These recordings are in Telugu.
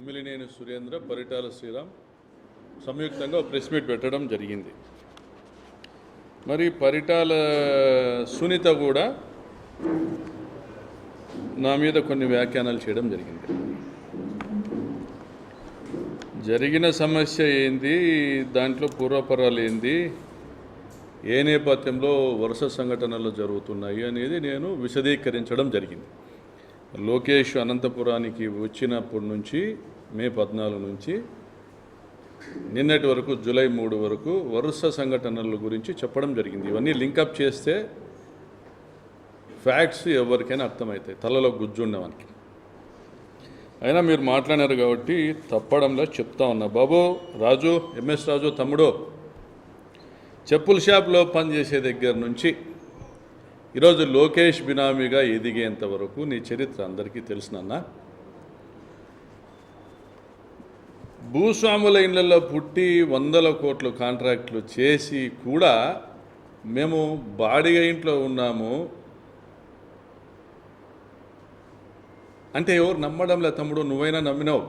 ఎమ్మిలినేని సురేంద్ర, పరిటాల శ్రీరామ్ సంయుక్తంగా ప్రెస్ మీట్ పెట్టడం జరిగింది. మరి పరిటాల సునీత కూడా నా మీద కొన్ని వ్యాఖ్యానాలు చేయడం జరిగింది. జరిగిన సమస్య ఏంది, దాంట్లో పూర్వపరాలు ఏంది, ఏ నేపథ్యంలో వరుస సంఘటనలు జరుగుతున్నాయి అనేది నేను విశదీకరించడం జరిగింది. లోకేష్ అనంతపురానికి వచ్చినప్పటి నుంచి మే 14 నుంచి నిన్నటి వరకు జూలై 3 వరకు వరుస సంఘటనల గురించి చెప్పడం జరిగింది. ఇవన్నీ లింకప్ చేస్తే ఫ్యాక్ట్స్ ఎవరికైనా అర్థమవుతాయి, తలలో గుజ్జున్నవానికి. అయినా మీరు మాట్లాడారు కాబట్టి తప్పడంలో చెప్తా ఉన్నా. బాబు రాజు, ఎంఎస్ రాజు తమ్ముడు, చెప్పుల షాప్లో పనిచేసే దగ్గర నుంచి ఈరోజు లోకేష్ బినామీగా ఎదిగేంత వరకు నీ చరిత్ర అందరికీ తెలుసునన్నా. భూస్వాముల ఇళ్లలో పుట్టి 100 కోట్లు కాంట్రాక్టులు చేసి కూడా మేము బాడిగ ఇంట్లో ఉన్నాము అంటే ఎవరు నమ్మడంలే తమ్ముడు. నువ్వైనా నమ్మినావు.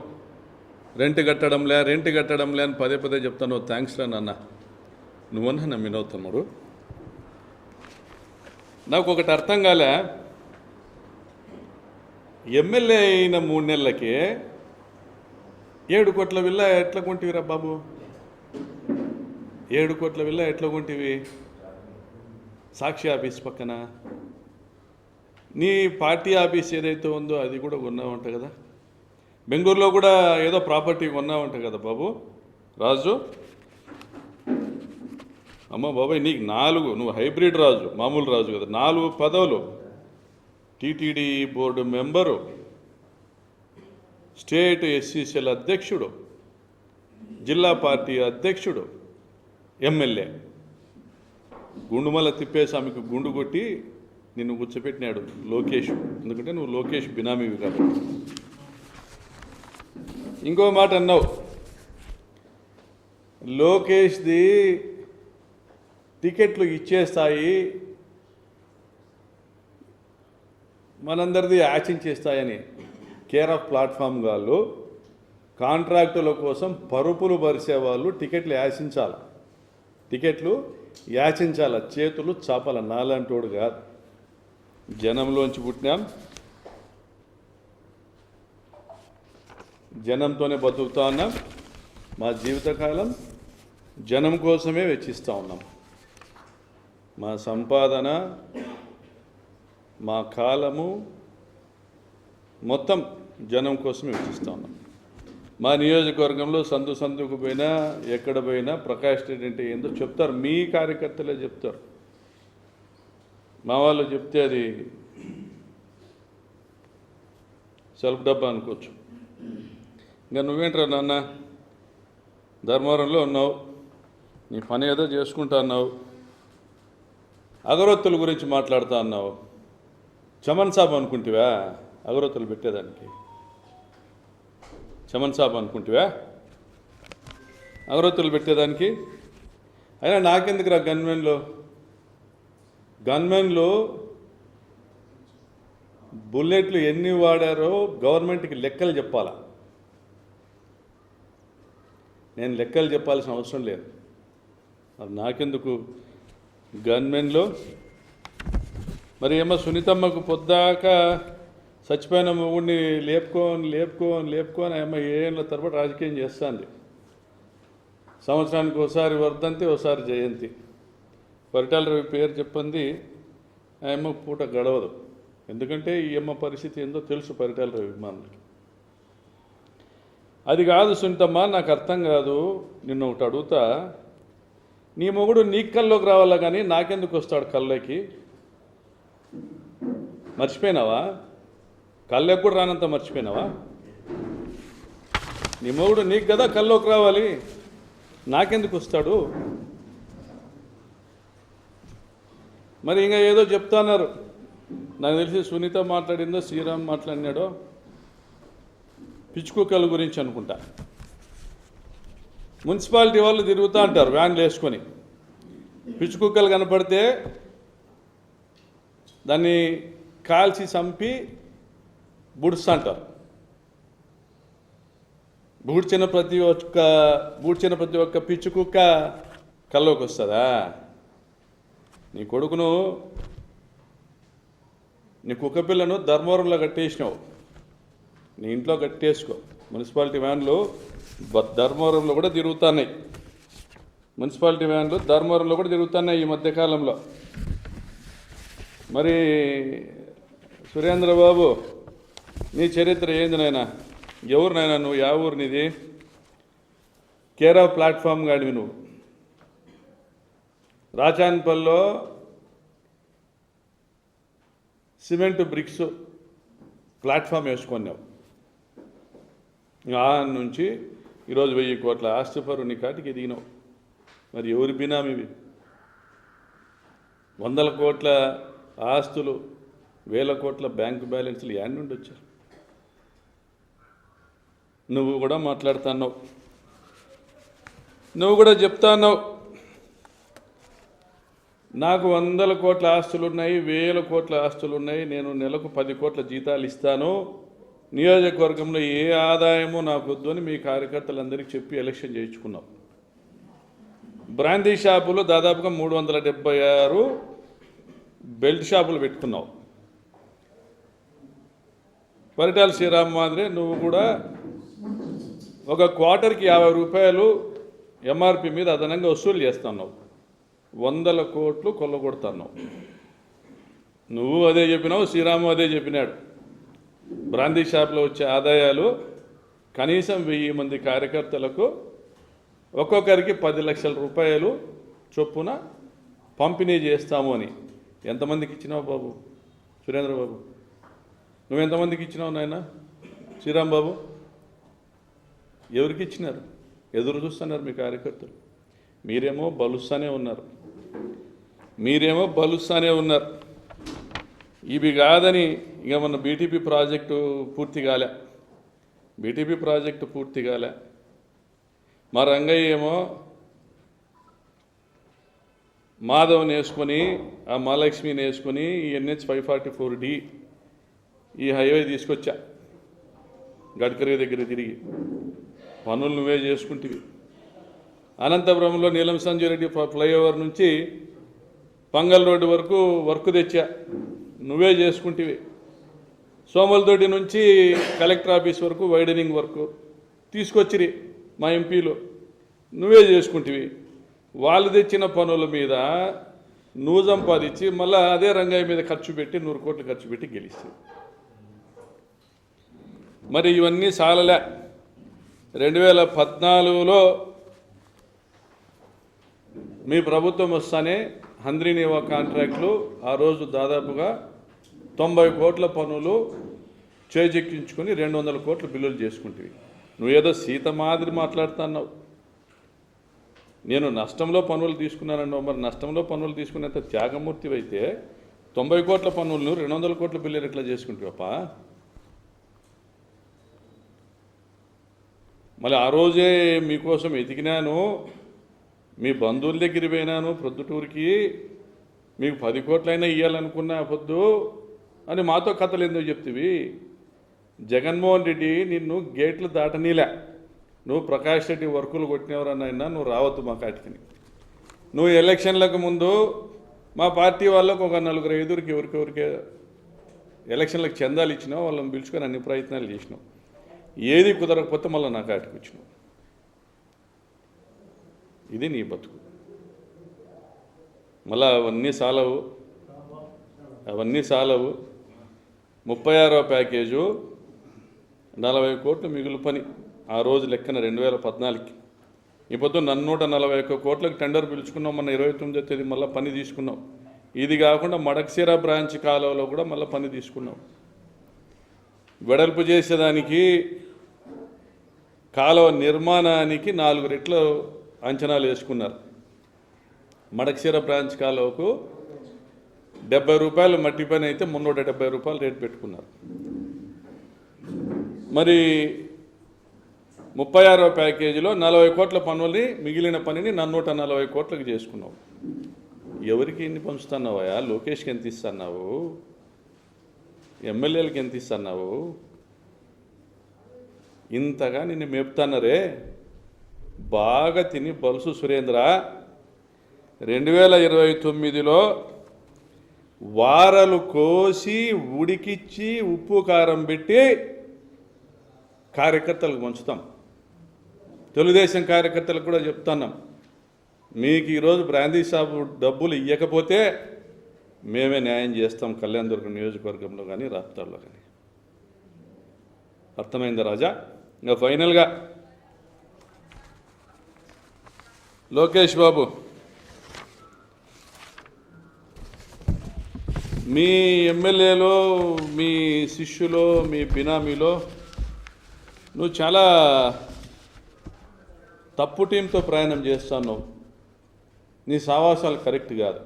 రెంట్ కట్టడంలే అని పదే చెప్తాను. థ్యాంక్స్ రా నాన్న, నువ్వన్నా నమ్మినావు తమ్ముడు. నాకు ఒకటి అర్థం కాలే, ఎమ్మెల్యే అయిన 3 నెలలకే 7 కోట్ల విల్లా ఎట్లా కొంటివిరా బాబు? 7 కోట్ల విల్లా ఎట్లా కొంటివి? సాక్షి ఆఫీస్ పక్కన నీ పార్టీ ఆఫీస్ ఏదైతే ఉందో అది కూడా కొన్నావంట కదా. బెంగళూరులో కూడా ఏదో ప్రాపర్టీ కొన్నావంట కదా బాబు రాజు. అమ్మ బాబాయ్, నీకు 4, నువ్వు హైబ్రిడ్ రాజు, మామూలు రాజు కదా. 4 పదవులు: TTD board member, state SCCL అధ్యక్షుడు, జిల్లా పార్టీ అధ్యక్షుడు, ఎమ్మెల్యే. గుండుమల తిప్పేస్వామికి గుండు కొట్టి నిన్ను కూర్చోపెట్టినాడు లోకేష్. ఎందుకంటే నువ్వు లోకేష్ బినామీవి కాబట్టి. ఇంకో మాట అన్నావు, లోకేష్ది టికెట్లు ఇచ్చేస్తాయి, మనందరిది యాచించేస్తాయని. కేర్ ఆఫ్ ప్లాట్ఫామ్ వాళ్ళు కాంట్రాక్టుల కోసం పరుపులు పరిచేవాళ్ళు టికెట్లు యాచించాల, చేతులు చాపల. నాలంటోడు కాదు, జనంలోంచి పుట్టినాం, జనంతోనే బతుకుతా ఉన్నాం. మా జీవితకాలం జనం కోసమే వెచ్చిస్తూ ఉన్నాం. మా సంపాదన, మా కాలము మొత్తం జనం కోసమే వెచ్చిస్తూ ఉన్నాం. మా నియోజకవర్గంలో సందుకు పోయినా, ఎక్కడ పోయినా ప్రకాష్ రెడ్డి అంటే ఏందో చెప్తారు. మీ కార్యకర్తలే చెప్తారు. మా వాళ్ళు చెప్తే అది సెల్ఫ్ డబ్బా అనుకోవచ్చు. ఇంకా నువ్వేంట్రా నాన్న, ధర్మవరంలో ఉన్నావు, నీ పని ఏదో చేసుకుంటా అన్నావు, అగరొత్తుల గురించి మాట్లాడుతూ అన్నావు. చమన్ సాబ్ అనుకుంటివా అగరొత్తులు పెట్టేదానికి? చమన్ సాబ్ అనుకుంటివా అగరొత్తులు పెట్టేదానికి? అయినా నాకెందుకురా గన్మెన్లో బుల్లెట్లు ఎన్ని వాడారో గవర్నమెంట్కి లెక్కలు చెప్పాలా. నేను లెక్కలు చెప్పాల్సిన అవసరం లేదు. అది నాకెందుకు గన్మెన్లో? మరి ఏమో సునీతమ్మకు పొద్దాక చచ్చిపోయిన మొగుడిని లేపుకొని ఏమో 7 ఏళ్ళ తరబడి రాజకీయం చేస్తుంది. సంవత్సరానికి ఒకసారి వర్ధంతి, ఒకసారి జయంతి. పరిటాల రవి పేరు చెప్పింది ఆ అమ్మ పూట గడవదు. ఎందుకంటే ఈ అమ్మ పరిస్థితి ఏందో తెలుసు పరిటాల రవి అభిమానులకి. అది కాదు సునీతమ్మ, నాకు అర్థం కాదు. నిన్ను ఒకటి అడుగుతా, నీ మొగుడు నీ కల్లోకి రావాలా కానీ నాకెందుకు వస్తాడు కల్లోకి? మర్చిపోయినావా? కళ్ళకి కూడా రానంత మర్చిపోయినావా? నీ మొగుడు నీకు కదా కల్లోకి రావాలి, నాకెందుకు వస్తాడు? మరి ఇంకా ఏదో చెప్తున్నారు. నాకు తెలిసి సునీత మాట్లాడిందో శ్రీరామ్ మాట్లాడినాడో పిచ్చుకుక్కల గురించి అనుకుంటా. మున్సిపాలిటీ వాళ్ళు తిరుగుతూ అంటారు వ్యాన్లు వేసుకొని. పిచ్చుకుక్కలు కనపడితే దాన్ని కాల్చి చంపి బుడుస్తా అంటారు. బూడ్చిన ప్రతి ఒక్క పిచ్చి కుక్క కల్లోకి వస్తుందా? నీ కొడుకును, నీ కుక్క పిల్లను ధర్మవరంలో కట్టేసినావు, నీ ఇంట్లో కట్టేసుకో. మున్సిపాలిటీ వ్యాన్లు ధర్మవరంలో కూడా తిరుగుతున్నాయి, మున్సిపాలిటీ వ్యాన్లు ధర్మవరంలో కూడా తిరుగుతున్నాయి ఈ మధ్యకాలంలో. మరి సురేంద్రబాబు, నీ చరిత్ర ఏంది నాయనా? ఎవరు నాయనా నువ్వు? యా ఊరు నీది? కేర్ ఆఫ్ ప్లాట్ఫామ్ గాడివి నువ్వు. రాచాన్పల్లిలో సిమెంట్ బ్రిక్స్ ప్లాట్ఫామ్ వేసుకున్నావు. ఆ నుంచి ఈరోజు 1000 కోట్ల ఆస్తిపరు నీ కాటికి ఎదిగినావు. మరి ఎవరి బినామీవి? 100 కోట్ల ఆస్తులు, 1000 కోట్ల బ్యాంకు బ్యాలెన్స్లు యాడ్ నుండి వచ్చారు. నువ్వు కూడా మాట్లాడుతున్నావు, నువ్వు కూడా చెప్తాన్నావు నాకు 100 కోట్ల ఆస్తులు ఉన్నాయి, 1000 కోట్ల ఆస్తులు ఉన్నాయి, నేను నెలకు 10 కోట్ల జీతాలు ఇస్తాను, నియోజకవర్గంలో ఏ ఆదాయమో నాకు వద్దు అని మీ కార్యకర్తలందరికీ చెప్పి ఎలక్షన్ చేయించుకున్నావు. బ్రాందీ షాపులు దాదాపుగా 376 బెల్ట్ షాపులు పెట్టుకున్నావు. పరిటాల శ్రీరామ్ మాదిరే నువ్వు కూడా ఒక క్వార్టర్కి 50 రూపాయలు ఎంఆర్పి మీద అదనంగా వసూలు చేస్తున్నావు. 100 కోట్లు కొల్లగొడుతున్నావు. నువ్వు అదే చెప్పినావు, శ్రీరాము అదే చెప్పినాడు. బ్రాందీ షాప్లో వచ్చే ఆదాయాలు కనీసం 1000 మంది కార్యకర్తలకు ఒక్కొక్కరికి 10 లక్షల రూపాయలు చొప్పున పంపిణీ చేస్తాము అని. ఎంతమందికి ఇచ్చినావు బాబు? సురేంద్రబాబు, నువ్వు ఎంతమందికి ఇచ్చినావు నాయన? శ్రీరామ్ బాబు, ఎవరికి ఇచ్చినారు? ఎదురు చూస్తున్నారు మీ కార్యకర్తలు. మీరేమో బలుస్తానే ఉన్నారు. ఇవి కాదని ఇక మన బీటీపీ ప్రాజెక్టు పూర్తి కాలే. మా రంగయ్య ఏమో మాధవ్ని వేసుకొని, ఆ మహాలక్ష్మిని వేసుకొని ఈ NH 544D ఈ హైవే తీసుకొచ్చా. గడ్కరీ దగ్గర తిరిగి పనులు నువ్వే చేసుకుంటివి. అనంతపురంలో నీలం సంజయ్ రెడ్డి ఫ్లైఓవర్ నుంచి పంగల్ రోడ్డు వరకు వర్క్ తెచ్చా, నువ్వే చేసుకుంటివి. సోమలదొడ్డి నుంచి కలెక్టర్ ఆఫీస్ వరకు వైడనింగ్ వర్క్ తీసుకొచ్చిరి మా ఎంపీలు, నువ్వే చేసుకుంటివి. వాళ్ళు తెచ్చిన పనుల మీద నువ్వు సంపాదించి మళ్ళీ అదే రంగయ్య మీద ఖర్చు పెట్టి 100 కోట్లు ఖర్చు పెట్టి గెలిస్తావు. మరి ఇవన్నీ సాలలే. 2014లో మీ ప్రభుత్వం వస్తానే హంద్రీనివా కాంట్రాక్టులు ఆ రోజు దాదాపుగా 90 కోట్ల పనులు చేజెక్కించుకొని 200 కోట్ల బిల్లులు చేసుకుంటేవి. నువ్వేదో సీత మాదిరి మాట్లాడుతున్నావు. నేను నష్టంలో పనులు తీసుకున్నానన్నావు. మరి నష్టంలో పనులు తీసుకునేంత త్యాగమూర్తివి అయితే 90 కోట్ల పనులను 200 కోట్ల బిల్లులు ఎట్లా చేసుకుంటావప్పా? మళ్ళీ ఆ రోజే మీకోసం ఎతికినాను, మీ బంధువుల దగ్గర పోయినాను ప్రొద్దుటూరికి, మీకు 10 కోట్లైనా ఇవ్వాలనుకున్నా పొద్దు అని మాతో కథలు ఎందుకు చెప్తివి? జగన్మోహన్ రెడ్డి నిన్ను గేట్లు దాటనీలే. నువ్వు ప్రకాష్ రెడ్డి వర్కులు కొట్టినవరనైనా నువ్వు రావద్దు మా కాటికి. నువ్వు ఎలక్షన్లకు ముందు మా పార్టీ వాళ్ళకు ఒక 4-5 ఎవరికెవరికి ఎలక్షన్లకు చందాలు ఇచ్చినావు, వాళ్ళని పిలుచుకొని అన్ని ప్రయత్నాలు చేసినావు. ఏది కుదరకపోతే మళ్ళీ నా కాటికి వచ్చినావు. ఇది నీ బతుకు. మళ్ళీ అవన్నీ సాలవు. 36వ ప్యాకేజు 40 కోట్లు మిగులు పని ఆ రోజు లెక్కన 2014కి. ఇప్పుడు నన్ను 141 కోట్లకు టెండర్ పిలుచుకున్నాం. మొన్న 29వ తేదీ మళ్ళీ పని తీసుకున్నాం. ఇది కాకుండా మడక్సిరా బ్రాంచ్ కాలువలో కూడా మళ్ళీ పని తీసుకున్నాం. వెడల్పు చేసేదానికి, కాలువ నిర్మాణానికి 4 రెట్లు అంచనాలు వేసుకున్నారు. మడక్సిరా బ్రాంచ్ కాలువకు 70 రూపాయలు మట్టి పని అయితే 370 రూపాయలు రేటు పెట్టుకున్నారు. మరి 36వ ప్యాకేజీలో 40 కోట్ల పనుల్ని, మిగిలిన పనిని 140 కోట్లకు చేసుకున్నావు. ఎవరికి ఎన్ని పంచుతున్నావా? లోకేష్కి ఎంత ఇస్తున్నావు? ఎమ్మెల్యేలకు ఎంత ఇస్తున్నావు? ఇంతగా నిన్ను మేపుతానరే, బాగా తిని బలుసు సురేంద్ర. 2029లో వారలు కోసి ఉడికిచ్చి ఉప్పు కారం పెట్టి కార్యకర్తలకు పంచుతాం. తెలుగుదేశం కార్యకర్తలకు కూడా చెప్తున్నాం, మీకు ఈరోజు బ్రాందీ షాపు డబ్బులు ఇవ్వకపోతే మేమే న్యాయం చేస్తాం కళ్యాణదుర్గం నియోజకవర్గంలో కానీ రాప్తాడులో కానీ. అర్థమైందా రాజా? ఇంకా ఫైనల్గా లోకేష్ బాబు, మీ ఎమ్మెల్యేలో, మీ శిష్యులో, మీ బినామీలో నువ్వు చాలా తప్పు టీంతో ప్రయాణం చేస్తున్నావు. నీ సావాసాలు కరెక్ట్ కాదు.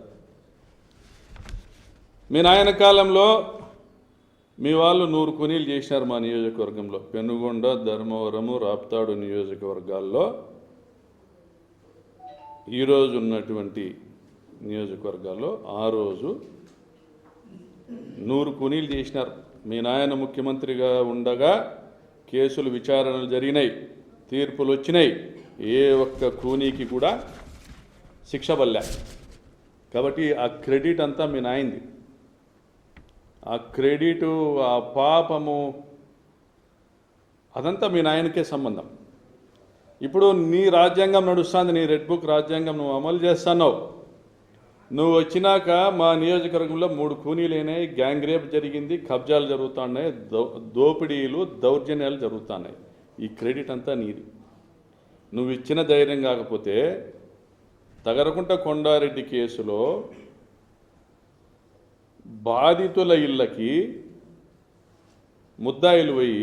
మీ నాయన కాలంలో మీ వాళ్ళు 100 కూనీలు చేసినారు మా నియోజకవర్గంలో. పెనుగొండ, ధర్మవరము, రాప్తాడు నియోజకవర్గాల్లో ఈరోజు ఉన్నటువంటి నియోజకవర్గాల్లో ఆ రోజు 100 కూనీలు చేసినారు. మీ నాయన ముఖ్యమంత్రిగా ఉండగా కేసులు విచారణలు జరిగినాయి, తీర్పులు వచ్చినాయి, ఏ ఒక్క కూనీకి కూడా శిక్ష పడలే. కాబట్టి ఆ క్రెడిట్ అంతా మీ నాయనది. ఆ క్రెడిటు, ఆ పాపము అదంతా మీ నాయనకే సంబంధం. ఇప్పుడు నీ రాజ్యాంగం నడుస్తుంది, నీ రెడ్ బుక్ రాజ్యాంగం నువ్వు అమలు చేస్తున్నావు. నువ్వు వచ్చినాక మా నియోజకవర్గంలో 3 కూనీలైనాయి, గ్యాంగ్ రేప్ జరిగింది, కబ్జాలు జరుగుతున్నాయి, దోపిడీలు, దౌర్జన్యాలు జరుగుతున్నాయి. ఈ క్రెడిట్ అంతా నీది. నువ్వు ఇచ్చిన ధైర్యం కాకపోతే తగరకుంట కొండారెడ్డి కేసులో బాధితుల ఇళ్ళకి ముద్దాయిలు పోయి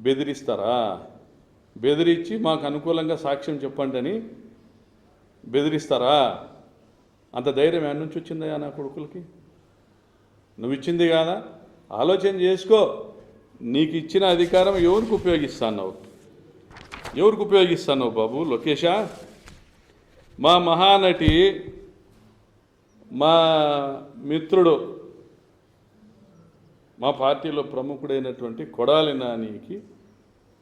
బెదిరిస్తారా? బెదిరించి మాకు అనుకూలంగా సాక్ష్యం చెప్పండి అని బెదిరిస్తారా? అంత ధైర్యం ఎక్కడి నుంచి వచ్చిందయ్యా నా కొడుకులకి? నువ్వు ఇచ్చింది కాదా? ఆలోచన చేసుకో. నీకు ఇచ్చిన అధికారం ఎవరికి ఉపయోగిస్తున్నావు? ఎవరికి ఉపయోగిస్తున్నావు బాబు లోకేషా? మా మహానటి, మా మిత్రుడు, మా పార్టీలో ప్రముఖుడైనటువంటి కొడాలి నానికి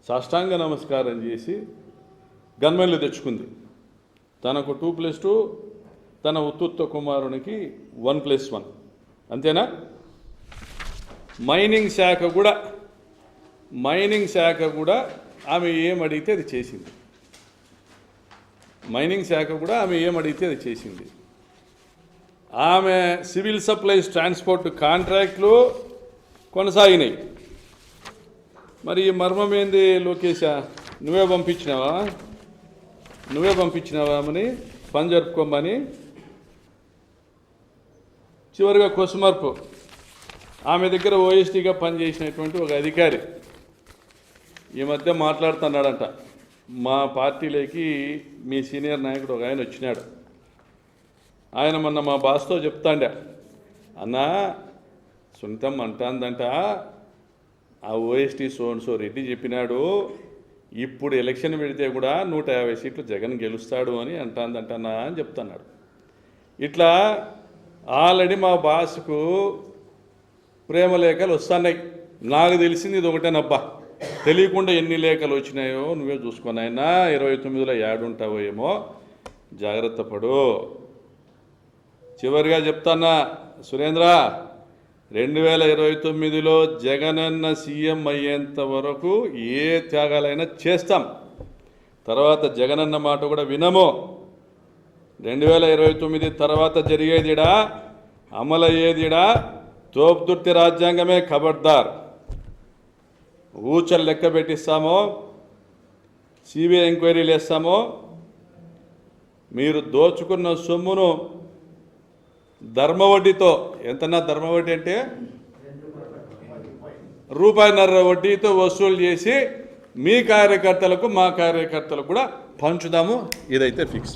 సాష్టాంగ నమస్కారం చేసి గన్మెన్లు తెచ్చుకుంది. తనకు 2+2, తన ఉత్తుత్త కుమారునికి 1+1. అంతేనా? మైనింగ్ శాఖ కూడా ఆమె ఏమడిగితే అది చేసింది. మైనింగ్ శాఖ కూడా ఆమె ఏమడిగితే అది చేసింది. ఆమె సివిల్ సప్లైస్ ట్రాన్స్పోర్ట్ కాంట్రాక్ట్లు కొనసాగినాయి. మరి ఈ మర్మం ఏంది లోకేషా? నువ్వే పంపించినావా అని పని జరుపుకోమని. చివరిగా కొసుమర్పు, ఆమె దగ్గర ఓఎస్టీగా పనిచేసినటువంటి ఒక అధికారి ఈ మధ్య మాట్లాడుతున్నాడంట. మా పార్టీలోకి మీ సీనియర్ నాయకుడు ఒక ఆయన వచ్చినాడు. ఆయన మొన్న మా బాస్తో చెప్తాండా, అన్నా సునీతం అంటాందంట, ఆ ఓఎస్టీ సోన్సో రెడ్డి చెప్పినాడు, ఇప్పుడు ఎలక్షన్ పెడితే కూడా 150 సీట్లు జగన్ గెలుస్తాడు అని అంటాందంటనా అని చెప్తున్నాడు. ఇట్లా ఆల్రెడీ మా బాస్కు ప్రేమ లేఖలు వస్తున్నాయి. నాకు తెలిసింది ఇది ఒకటేనబ్బా, తెలియకుండా ఎన్ని లేఖలు వచ్చినాయో నువ్వే చూసుకొని అయినా 29లో ఏడుంటావో ఏమో, జాగ్రత్త పడు. చివరిగా చెప్తానా సురేంద్ర, 2029లో జగనన్న సీఎం అయ్యేంత వరకు ఏ త్యాగాలైనా చేస్తాం. తర్వాత జగనన్న మాట కూడా వినము. 2029 తర్వాత జరిగేదిడా, అమలయ్యేదిడా తోపుదుర్తి రాజ్యాంగమే. ఖబర్దార్. ఊచలు లెక్క పెట్టిస్తామో, సిబిఐ ఎంక్వైరీలు వేస్తామో, మీరు దోచుకున్న సొమ్మును ధర్మవడ్డీతో, ఎంతన్నా ధర్మవడ్డీ అంటే ₹1.5 వడ్డీతో వసూలు చేసి మీ కార్యకర్తలకు, మా కార్యకర్తలకు కూడా పంచుదాము. ఇదైతే ఫిక్స్.